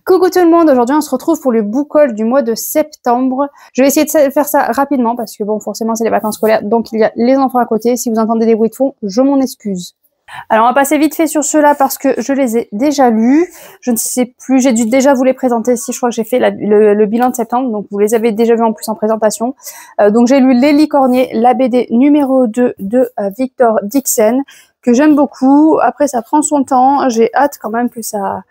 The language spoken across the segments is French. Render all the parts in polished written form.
Coucou tout le monde, aujourd'hui on se retrouve pour le book haul du mois de septembre. Je vais essayer de faire ça rapidement parce que bon, forcément c'est les vacances scolaires, donc il y a les enfants à côté. Si vous entendez des bruits de fond, je m'en excuse. Alors on va passer vite fait sur ceux-là parce que je les ai déjà lus. Je ne sais plus, j'ai dû déjà vous les présenter si je crois que j'ai fait le bilan de septembre, donc vous les avez déjà vus en plus en présentation. Donc j'ai lu Les Licorniers, la BD numéro 2 de Victor Dixon, que j'aime beaucoup. Après ça prend son temps, j'ai hâte quand même que ça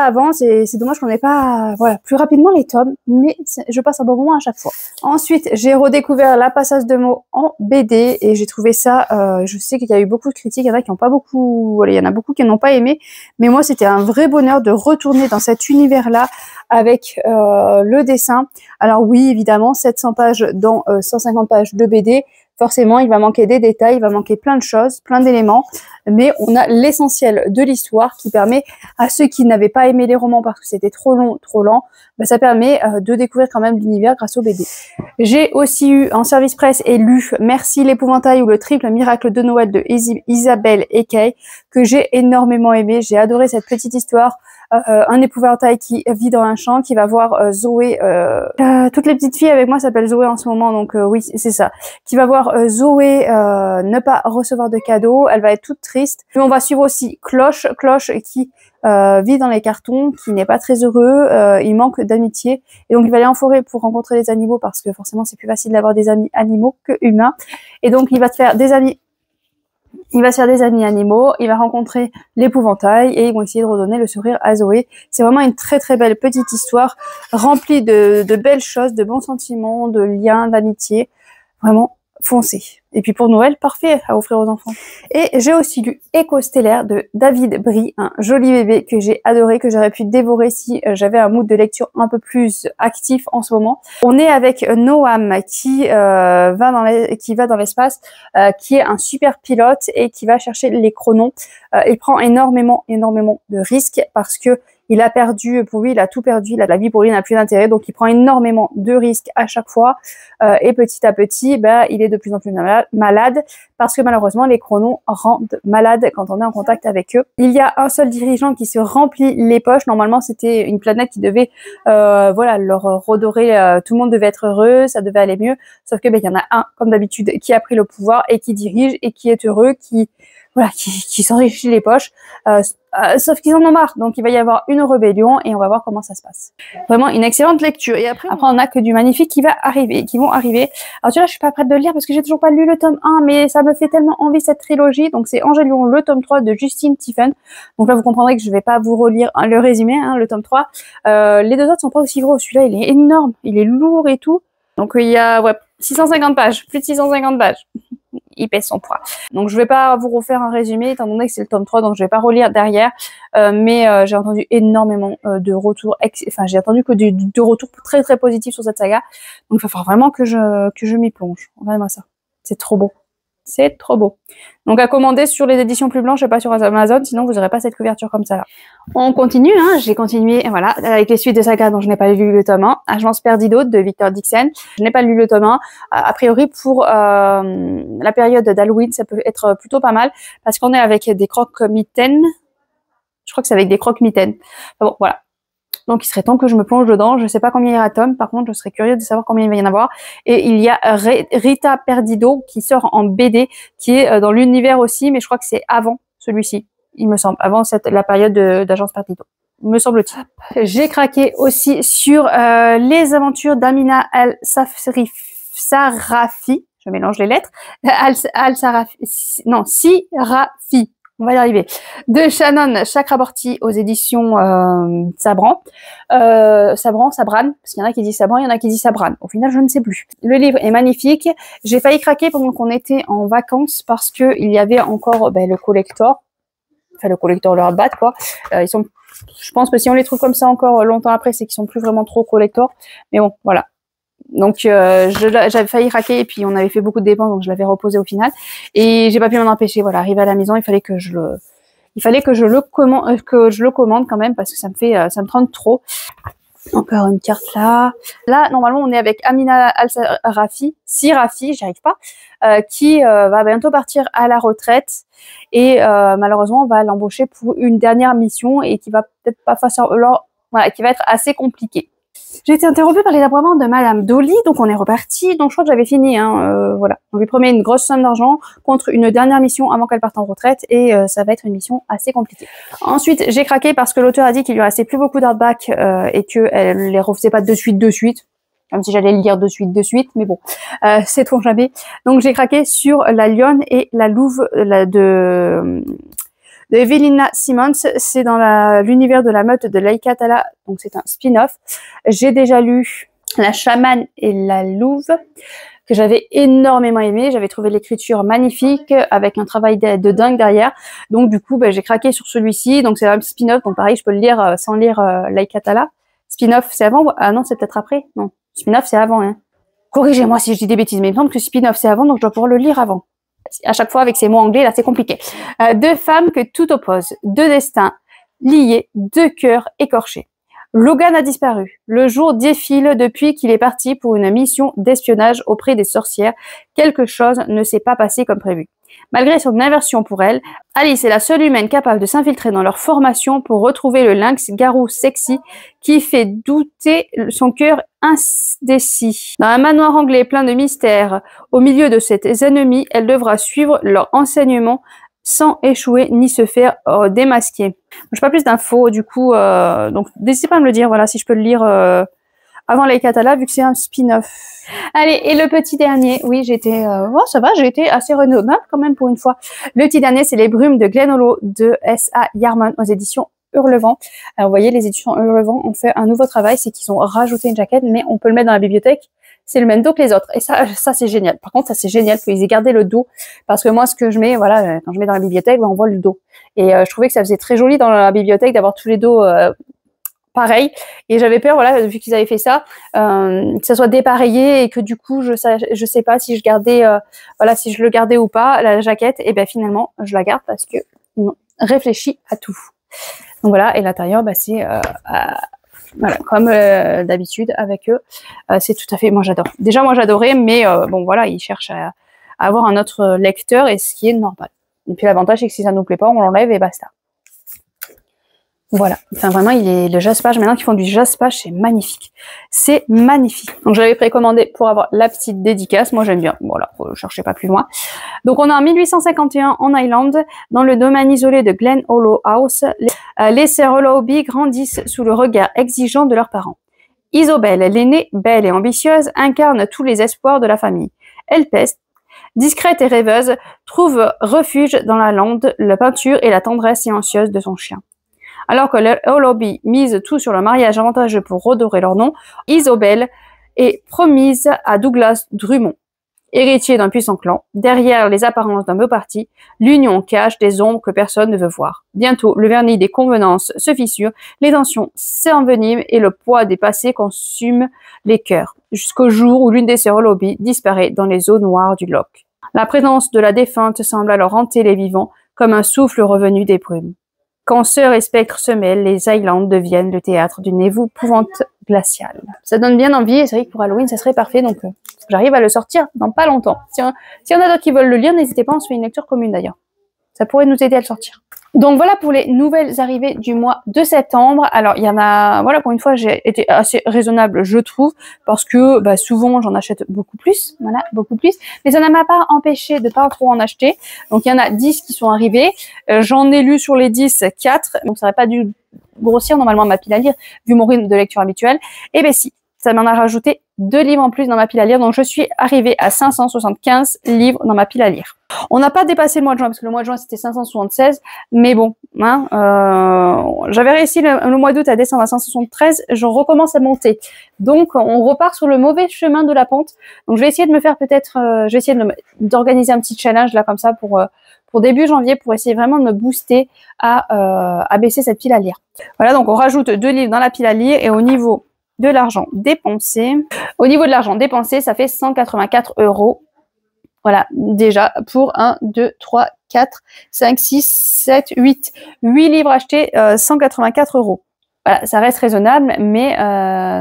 avance et c'est dommage qu'on n'ait pas plus rapidement les tomes, mais je passe un bon moment à chaque fois. Ensuite, j'ai redécouvert La Passeuse de mots en BD et j'ai trouvé ça, je sais qu'il y a eu beaucoup de critiques, il y en a qui n'ont pas beaucoup, voilà, il y en a beaucoup qui n'ont pas aimé, mais moi c'était un vrai bonheur de retourner dans cet univers-là avec le dessin. Alors oui, évidemment, 700 pages dans 150 pages de BD, forcément, il va manquer des détails, il va manquer plein de choses, plein d'éléments, mais on a l'essentiel de l'histoire qui permet à ceux qui n'avaient pas aimé les romans parce que c'était trop long, trop lent, ça permet de découvrir quand même l'univers grâce au BD. J'ai aussi eu en service presse et lu Merci l'épouvantail ou le triple miracle de Noël de Isabelle Ekei, que j'ai énormément aimé. J'ai adoré cette petite histoire. Un épouvantail qui vit dans un champ, qui va voir Zoé, toutes les petites filles avec moi s'appellent Zoé en ce moment, donc oui, c'est ça, qui va voir Zoé ne pas recevoir de cadeaux, elle va être toute triste. Puis on va suivre aussi Cloche qui vit dans les cartons, qui n'est pas très heureux, il manque d'amitié, et donc il va aller en forêt pour rencontrer les animaux, parce que forcément c'est plus facile d'avoir des amis animaux que humains, et donc il va se faire des amis animaux, il va rencontrer l'épouvantail et ils vont essayer de redonner le sourire à Zoé. C'est vraiment une très très belle petite histoire remplie de belles choses, de bons sentiments, de liens, d'amitié. Vraiment, foncez. Et puis pour Noël, parfait à offrir aux enfants. Et j'ai aussi lu Écho stellaire de David Brie, un joli bébé que j'ai adoré, que j'aurais pu dévorer si j'avais un mood de lecture un peu plus actif en ce moment. On est avec Noam qui va dans l'espace, qui est un super pilote et qui va chercher les chronos. Il prend énormément de risques parce que il a perdu, pour lui, il a tout perdu, la vie pour lui n'a plus d'intérêt, donc il prend énormément de risques à chaque fois, et petit à petit, il est de plus en plus malade, parce que malheureusement, les chronos rendent malade quand on est en contact avec eux. Il y a un seul dirigeant qui se remplit les poches, normalement c'était une planète qui devait leur redorer, tout le monde devait être heureux, ça devait aller mieux, sauf que il y en a un, comme d'habitude, qui a pris le pouvoir et qui dirige et qui est heureux, qui s'enrichit les poches, sauf qu'ils en ont marre, donc il va y avoir une rébellion et on va voir comment ça se passe. Vraiment une excellente lecture. Et après on a que du magnifique qui vont arriver. Alors tu vois, je suis pas prête de le lire parce que j'ai toujours pas lu le tome 1, mais ça me fait tellement envie cette trilogie. Donc c'est Angélion, le tome 3 de Justine Tiffen. Donc là vous comprendrez que je vais pas vous relire le résumé, le tome 3. Les deux autres sont pas aussi gros. Celui-là il est énorme, il est lourd et tout. Donc il y a 650 pages, plus de 650 pages. Il pèse son poids. Donc je vais pas vous refaire un résumé étant donné que c'est le tome 3, donc je vais pas relire derrière, mais j'ai entendu énormément de retours, j'ai entendu que de retours très très positifs sur cette saga, donc il va falloir vraiment que je m'y plonge. Regardez-moi ça, c'est trop beau. C'est trop beau. Donc à commander sur les éditions Plus Blanches et pas sur Amazon, sinon vous n'aurez pas cette couverture comme ça là. On continue, j'ai continué avec les suites de saga dont je n'ai pas lu le tome 1. Agence Perdido de Victor Dixon. Je n'ai pas lu le tome 1. A priori pour la période d'Halloween, ça peut être plutôt pas mal parce qu'on est avec des croque-mitaines. Je crois que c'est avec des croque-mitaines. Bon, voilà. Donc, il serait temps que je me plonge dedans. Je ne sais pas combien il y a de tomes. Par contre, je serais curieuse de savoir combien il va y en avoir. Et il y a Rita Perdido qui sort en BD, qui est dans l'univers aussi, mais je crois que c'est avant celui-ci, il me semble, avant la période d'Agence Perdido, me semble-t-il. J'ai craqué aussi sur les aventures d'Amina Al-Sarafi. Je mélange les lettres. Al-Sarafi. Non, Sirafi. On va y arriver. De Shannon Chakraborty aux éditions Sabran. Sabran, parce qu'il y en a qui disent Sabran, il y en a qui disent Sabran. Au final, je ne sais plus. Le livre est magnifique. J'ai failli craquer pendant qu'on était en vacances parce que il y avait encore le collector. Enfin, le collector, le rabat, quoi. Je pense que si on les trouve comme ça encore longtemps après, c'est qu'ils sont plus vraiment trop collector. Mais bon, voilà. Donc j'avais failli craquer et puis on avait fait beaucoup de dépenses, donc je l'avais reposé au final et j'ai pas pu m'en empêcher. Voilà, arrivé à la maison, il fallait que je le commande quand même parce que ça me tente trop. Encore une carte là. Là, normalement, on est avec Amina Al-Sarafi, j'y arrive pas, qui va bientôt partir à la retraite et malheureusement, on va l'embaucher pour une dernière mission et qui va peut-être pas voilà, qui va être assez compliqué. J'ai été interrompue par les aboiements de Madame Dolly, donc on est reparti. Donc je crois que j'avais fini, hein, voilà. On lui promet une grosse somme d'argent contre une dernière mission avant qu'elle parte en retraite, et ça va être une mission assez compliquée. Ensuite, j'ai craqué parce que l'auteur a dit qu'il lui restait plus beaucoup d'hardback et qu'elle les refaisait pas de suite. Même si j'allais le lire de suite, mais bon, sait-on jamais. Donc j'ai craqué sur La Lionne et la Louve de Evelina Simmons. C'est dans l'univers de la meute de Laïka Tala, donc c'est un spin-off. J'ai déjà lu La Chamane et la Louve, que j'avais énormément aimé. J'avais trouvé l'écriture magnifique, avec un travail de dingue derrière. Donc du coup, j'ai craqué sur celui-ci. Donc c'est un spin-off, donc pareil, je peux le lire sans lire Laïka Tala. Spin-off, c'est avant? Ah non, c'est peut-être après. Non, spin-off, c'est avant. Hein. Corrigez-moi si je dis des bêtises, mais il me semble que spin-off, c'est avant, donc je dois pouvoir le lire avant. À chaque fois, avec ces mots anglais, là, c'est compliqué. Deux femmes que tout oppose, deux destins liés, deux cœurs écorchés. Logan a disparu. Le jour défile depuis qu'il est parti pour une mission d'espionnage auprès des sorcières. Quelque chose ne s'est pas passé comme prévu. Malgré son aversion pour elle, Alice est la seule humaine capable de s'infiltrer dans leur formation pour retrouver le lynx garou sexy qui fait douter son cœur indécis. Dans un manoir anglais plein de mystères, au milieu de ses ennemis, elle devra suivre leur enseignement sans échouer ni se faire démasquer. Je n'ai pas plus d'infos, du coup, donc n'hésitez pas à me le dire, voilà, si je peux le lire avant Laïka Tala, vu que c'est un spin-off. Allez, et le petit dernier, oui, ça va, j'ai été assez raisonnable quand même pour une fois. Le petit dernier, c'est Les Brumes de Glenn Hollow de S.A. Yarman aux éditions Hurlevent. Alors, vous voyez, les éditions Hurlevent ont fait un nouveau travail, c'est qu'ils ont rajouté une jaquette, mais on peut le mettre dans la bibliothèque. C'est le même dos que les autres. Et ça c'est génial. Par contre, ça, c'est génial qu'ils aient gardé le dos. Parce que moi, ce que je mets, voilà, quand je mets dans la bibliothèque, on voit le dos. Et je trouvais que ça faisait très joli dans la bibliothèque d'avoir tous les dos pareil, et j'avais peur, voilà, vu qu'ils avaient fait ça, que ça soit dépareillé et que du coup je sais pas si je gardais, voilà, si je le gardais ou pas la jaquette. Et ben finalement je la garde parce que ils ont réfléchi à tout. Donc voilà, et l'intérieur, c'est voilà, comme d'habitude avec eux, c'est tout à fait, moi j'adore. Déjà moi j'adorais, mais bon voilà, ils cherchent à avoir un autre lecteur, et ce qui est normal. Et puis l'avantage c'est que si ça nous plaît pas, on l'enlève et basta. Voilà, enfin vraiment, le jaspage, maintenant qu'ils font du jaspage, c'est magnifique. C'est magnifique. Donc je l'avais précommandé pour avoir la petite dédicace, moi j'aime bien, voilà, ne cherchez pas plus loin. Donc on est en 1851 en Irlande, dans le domaine isolé de Glen Hollow House. Les sœurs Hollowby grandissent sous le regard exigeant de leurs parents. Isobel, l'aînée, belle et ambitieuse, incarne tous les espoirs de la famille. Elle peste, discrète et rêveuse, trouve refuge dans la lande, la peinture et la tendresse silencieuse de son chien. Alors que les Hollowby misent tout sur le mariage avantageux pour redorer leur nom, Isobel est promise à Douglas Drummond. Héritier d'un puissant clan, derrière les apparences d'un beau parti, l'union cache des ombres que personne ne veut voir. Bientôt, le vernis des convenances se fissure, les tensions s'enveniment et le poids des passés consume les cœurs, jusqu'au jour où l'une des sœurs Hollowby disparaît dans les eaux noires du Loch. La présence de la défunte semble alors hanter les vivants comme un souffle revenu des brumes. Quand sœurs et spectres se mêlent, les Highlands deviennent le théâtre d'une épouvante glaciale. Ça donne bien envie, et c'est vrai que pour Halloween, ça serait parfait, donc j'arrive à le sortir dans pas longtemps. Si y en a d'autres qui veulent le lire, n'hésitez pas, on se fait une lecture commune d'ailleurs. Ça pourrait nous aider à le sortir. Donc voilà pour les nouvelles arrivées du mois de septembre. Alors il y en a, voilà, pour une fois j'ai été assez raisonnable, je trouve, parce que souvent j'en achète beaucoup plus, voilà, beaucoup plus, mais ça ne m'a pas empêché de pas trop en acheter. Donc il y en a 10 qui sont arrivés, j'en ai lu sur les 10, 4, donc ça n'aurait pas dû grossir normalement ma pile à lire, vu mon rythme de lecture habituel. Et ben si, ça m'en a rajouté 2 livres en plus dans ma pile à lire, donc je suis arrivée à 575 livres dans ma pile à lire. On n'a pas dépassé le mois de juin, parce que le mois de juin c'était 576, mais bon, hein, j'avais réussi le mois d'août à descendre à 573, je recommence à monter. Donc on repart sur le mauvais chemin de la pente. Donc je vais essayer de me faire peut-être, je vais essayer d'organiser un petit challenge là comme ça pour début janvier, pour essayer vraiment de me booster à baisser cette pile à lire. Voilà, donc on rajoute 2 livres dans la pile à lire, et au niveau de l'argent dépensé. Au niveau de l'argent dépensé, ça fait 184 €. Voilà, déjà pour 1, 2, 3, 4, 5, 6, 7, 8. 8 livres achetés, 184 €. Voilà, ça reste raisonnable, mais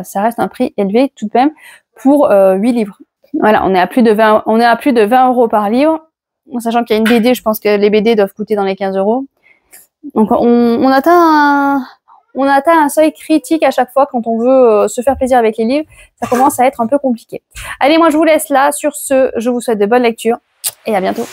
ça reste un prix élevé tout de même pour 8 livres. Voilà, on est à plus de 20 € par livre. En sachant qu'il y a une BD, je pense que les BD doivent coûter dans les 15 €. Donc on on atteint un seuil critique à chaque fois quand on veut se faire plaisir avec les livres. Ça commence à être un peu compliqué. Allez, moi je vous laisse là. Sur ce, je vous souhaite de bonnes lectures et à bientôt.